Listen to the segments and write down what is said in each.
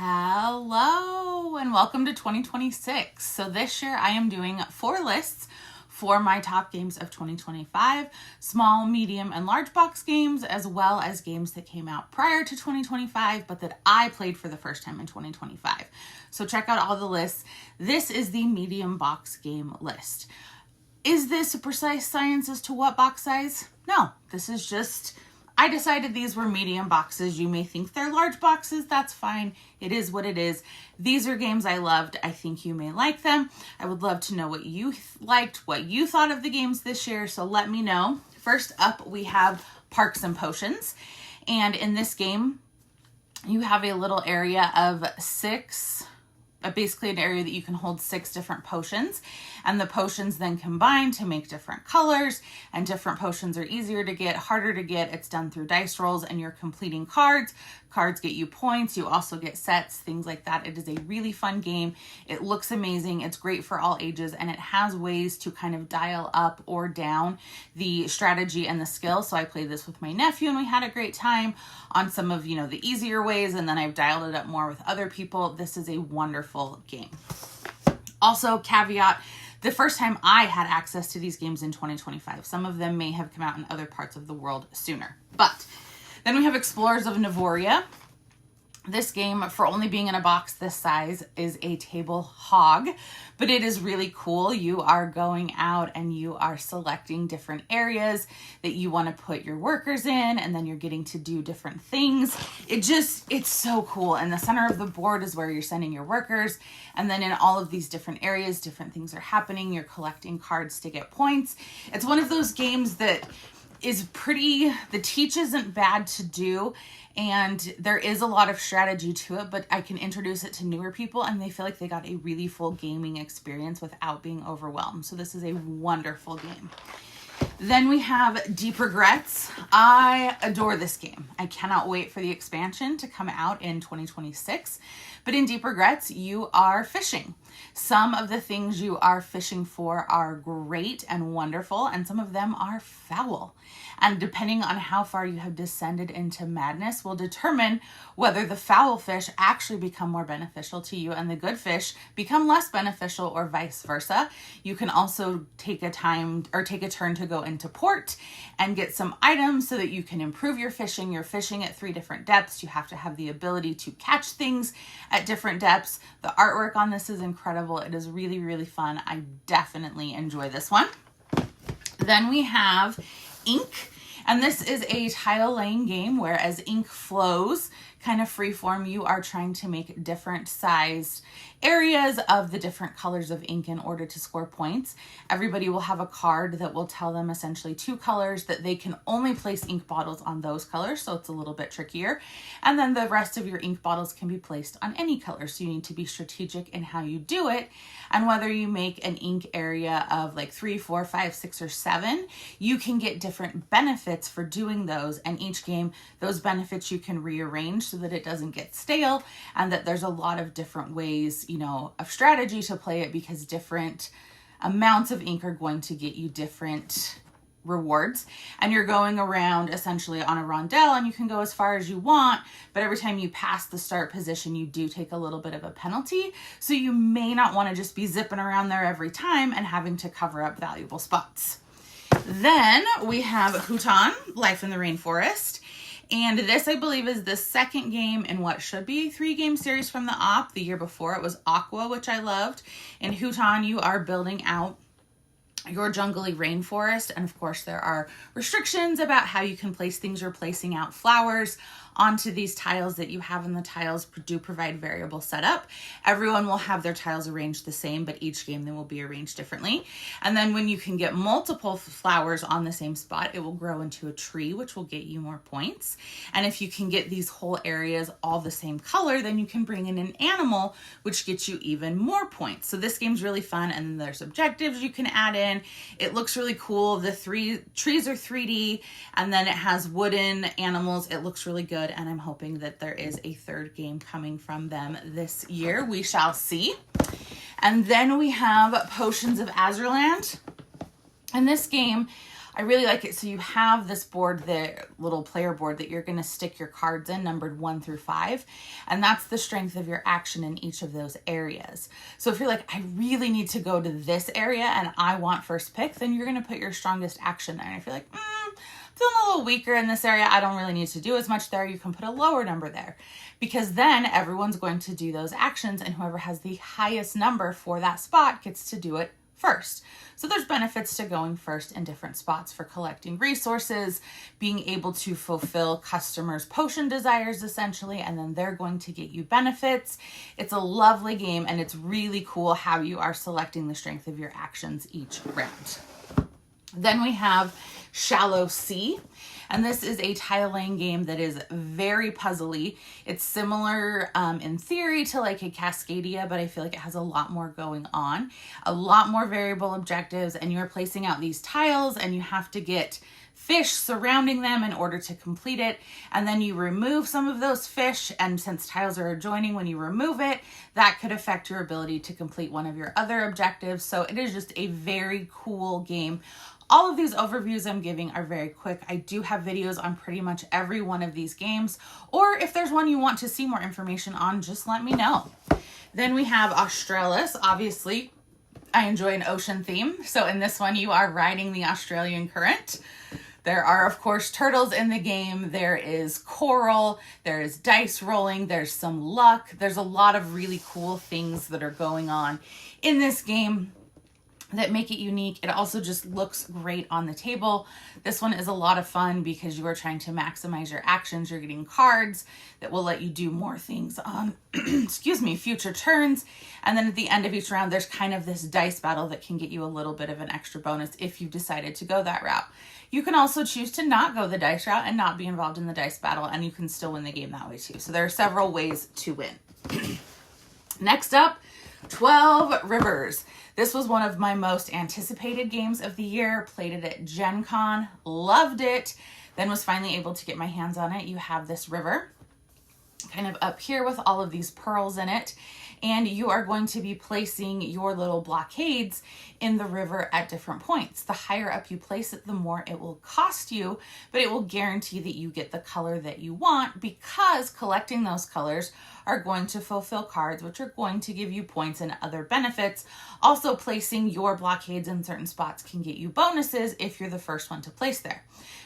Hello and welcome to 2026. So this year I am doing 4 lists for my top games of 2025, small, medium, and large box games, as well as games that came out prior to 2025, but that I played for the first time in 2025. So check out all the lists. This is the medium box game list. Is this a precise science as to what box size? No, this is just, I decided these were medium boxes. You may think they're large boxes. That's fine. It is what it is. These are games I loved. I think you may like them. I would love to know what you liked, what you thought of the games this year. So let me know. First up, we have Parks and Potions. And in this game, you have a little area of 6, basically an area that you can hold 6 different potions, and the potions then combine to make different colors, and different potions are easier to get, harder to get. It's done through dice rolls, and you're completing cards. Cards get you points. You also get sets, things like that. It is a really fun game. It looks amazing. It's great for all ages, and it has ways to kind of dial up or down the strategy and the skill. So I played this with my nephew, and we had a great time on some of, the easier ways, and then I've dialed it up more with other people. This is a wonderful game. Also, caveat, the first time I had access to these games in 2025. Some of them may have come out in other parts of the world sooner. But then we have Explorers of Navoria. This game, for only being in a box this size, is a table hog, but it is really cool. You are going out and you are selecting different areas that you want to put your workers in, and then you're getting to do different things. It's so cool. And the center of the board is where you're sending your workers, and then in all of these different areas, different things are happening. You're collecting cards to get points. It's one of those games that is the teach isn't bad to do, and there is a lot of strategy to it, but I can introduce it to newer people and they feel like they got a really full gaming experience without being overwhelmed. So this is a wonderful game. Then we have Deep Regrets. I adore this game. I cannot wait for the expansion to come out in 2026. But in Deep Regrets, you are fishing. Some of the things you are fishing for are great and wonderful, and some of them are foul. And depending on how far you have descended into madness will determine whether the foul fish actually become more beneficial to you and the good fish become less beneficial, or vice versa. You can also take a turn to go into port and get some items so that you can improve your fishing. You're fishing at 3 different depths. You have to have the ability to catch things at different depths. The artwork on this is incredible. It is really, really fun. I definitely enjoy this one. Then we have Ink, and this is a tile laying game where as ink flows, kind of freeform, you are trying to make different sized areas of the different colors of ink in order to score points. Everybody will have a card that will tell them essentially 2 colors that they can only place ink bottles on those colors, so it's a little bit trickier. And then the rest of your ink bottles can be placed on any color, so you need to be strategic in how you do it. And whether you make an ink area of like 3, 4, 5, 6, or 7, you can get different benefits for doing those. And each game, those benefits you can rearrange so that it doesn't get stale, and that there's a lot of different ways, of strategy to play it, because different amounts of ink are going to get you different rewards. And you're going around essentially on a rondelle, and you can go as far as you want, but every time you pass the start position, you do take a little bit of a penalty. So you may not want to just be zipping around there every time and having to cover up valuable spots. Then we have Hutan, Life in the Rainforest. And this, I believe, is the second game in what should be a 3-game series from the OP. The year before it was Aqua, which I loved. In Hutan, you are building out your jungly rainforest. And of course, there are restrictions about how you can place things. You're placing out flowers onto these tiles that you have, and the tiles do provide variable setup. Everyone will have their tiles arranged the same, but each game they will be arranged differently. And then when you can get multiple flowers on the same spot, it will grow into a tree, which will get you more points. And if you can get these whole areas all the same color, then you can bring in an animal, which gets you even more points. So this game's really fun, and then there's objectives you can add in. It looks really cool. The 3 trees are 3D, and then it has wooden animals. It looks really good. And I'm hoping that there is a 3rd game coming from them this year. We shall see. And then we have Potions of Azurland. And this game, I really like it. So you have this board, the little player board that you're going to stick your cards in, numbered 1 through 5. And that's the strength of your action in each of those areas. So if you're like, I really need to go to this area and I want first pick, then you're going to put your strongest action there. And if you're like, feeling a little weaker in this area, I don't really need to do as much there, you can put a lower number there, because then everyone's going to do those actions, and whoever has the highest number for that spot gets to do it first. So there's benefits to going first in different spots for collecting resources, being able to fulfill customers' potion desires essentially, and then they're going to get you benefits. It's a lovely game, and it's really cool how you are selecting the strength of your actions each round. Then we have Shallow Sea, and this is a tile laying game that is very puzzly. It's similar in theory to like a Cascadia, but I feel like it has a lot more going on, a lot more variable objectives, and you're placing out these tiles and you have to get fish surrounding them in order to complete it. And then you remove some of those fish, and since tiles are adjoining, when you remove it, that could affect your ability to complete one of your other objectives. So it is just a very cool game. All of these overviews I'm giving are very quick. I do have videos on pretty much every one of these games, or if there's one you want to see more information on, just let me know. Then we have Australis. Obviously, I enjoy an ocean theme. So in this one, you are riding the Australian current. There are, of course, turtles in the game. There is coral, there is dice rolling, there's some luck. There's a lot of really cool things that are going on in this game that make it unique. It also just looks great on the table. This one is a lot of fun because you are trying to maximize your actions. You're getting cards that will let you do more things on, future turns. And then at the end of each round, there's kind of this dice battle that can get you a little bit of an extra bonus if you decided to go that route. You can also choose to not go the dice route and not be involved in the dice battle, and you can still win the game that way too. So there are several ways to win. Next up, 12 Rivers. This was one of my most anticipated games of the year. Played it at Gen Con, loved it, then was finally able to get my hands on it. You have this river kind of up here with all of these pearls in it, and you are going to be placing your little blockades in the river at different points. The higher up you place it, the more it will cost you, but it will guarantee that you get the color that you want, because collecting those colors are going to fulfill cards, which are going to give you points and other benefits. Also, placing your blockades in certain spots can get you bonuses if you're the first one to place there.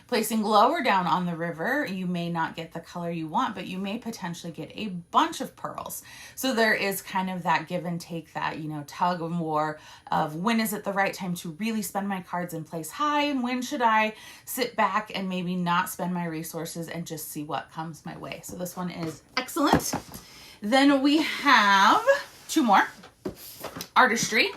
Placing lower down on the river, you may not get the color you want, but you may potentially get a bunch of pearls. So there is kind of that give and take, that, tug of war of when is it the right time to really spend my cards and place high, and when should I sit back and maybe not spend my resources and just see what comes my way. So this one is excellent. Then we have 2 more. Artistry.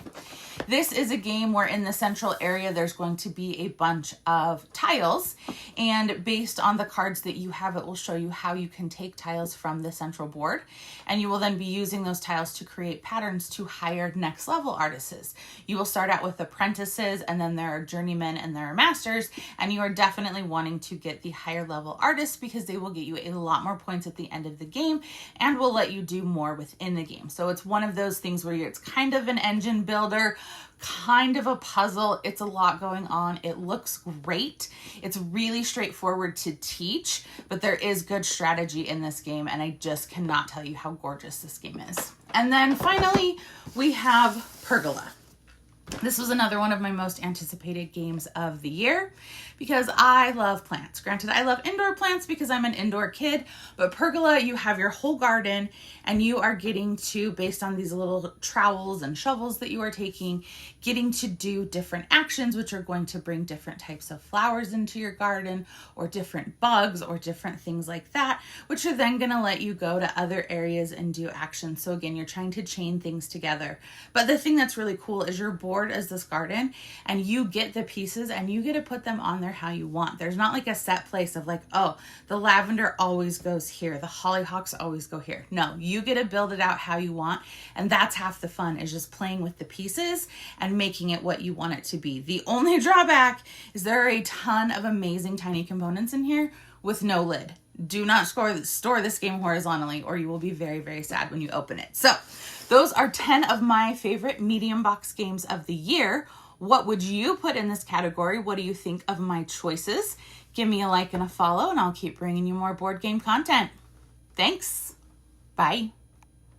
This is a game where in the central area there's going to be a bunch of tiles, and based on the cards that you have, it will show you how you can take tiles from the central board, and you will then be using those tiles to create patterns to hire next level artists. You will start out with apprentices, and then there are journeymen and there are masters, and you are definitely wanting to get the higher level artists because they will get you a lot more points at the end of the game and will let you do more within the game. So it's one of those things where it's kind of an engine builder, kind of a puzzle. It's a lot going on. It looks great. It's really straightforward to teach, but there is good strategy in this game, and I just cannot tell you how gorgeous this game is. And then finally, we have Pergola. This was another one of my most anticipated games of the year because I love plants. Granted, I love indoor plants because I'm an indoor kid, but Pergola, you have your whole garden and you are getting to, based on these little trowels and shovels that you are taking, getting to do different actions, which are going to bring different types of flowers into your garden or different bugs or different things like that, which are then going to let you go to other areas and do actions. So again, you're trying to chain things together. But the thing that's really cool is your board is this garden and you get the pieces and you get to put them on there how you want. There's not like a set place of like, oh, the lavender always goes here, the hollyhocks always go here. No, you get to build it out how you want, and that's half the fun, is just playing with the pieces and making it what you want it to be. The only drawback is there are a ton of amazing tiny components in here with no lid. Do not store this game horizontally or you will be very, very sad when you open it. So those are 10 of my favorite medium box games of the year. What would you put in this category? What do you think of my choices? Give me a like and a follow, and I'll keep bringing you more board game content. Thanks. Bye.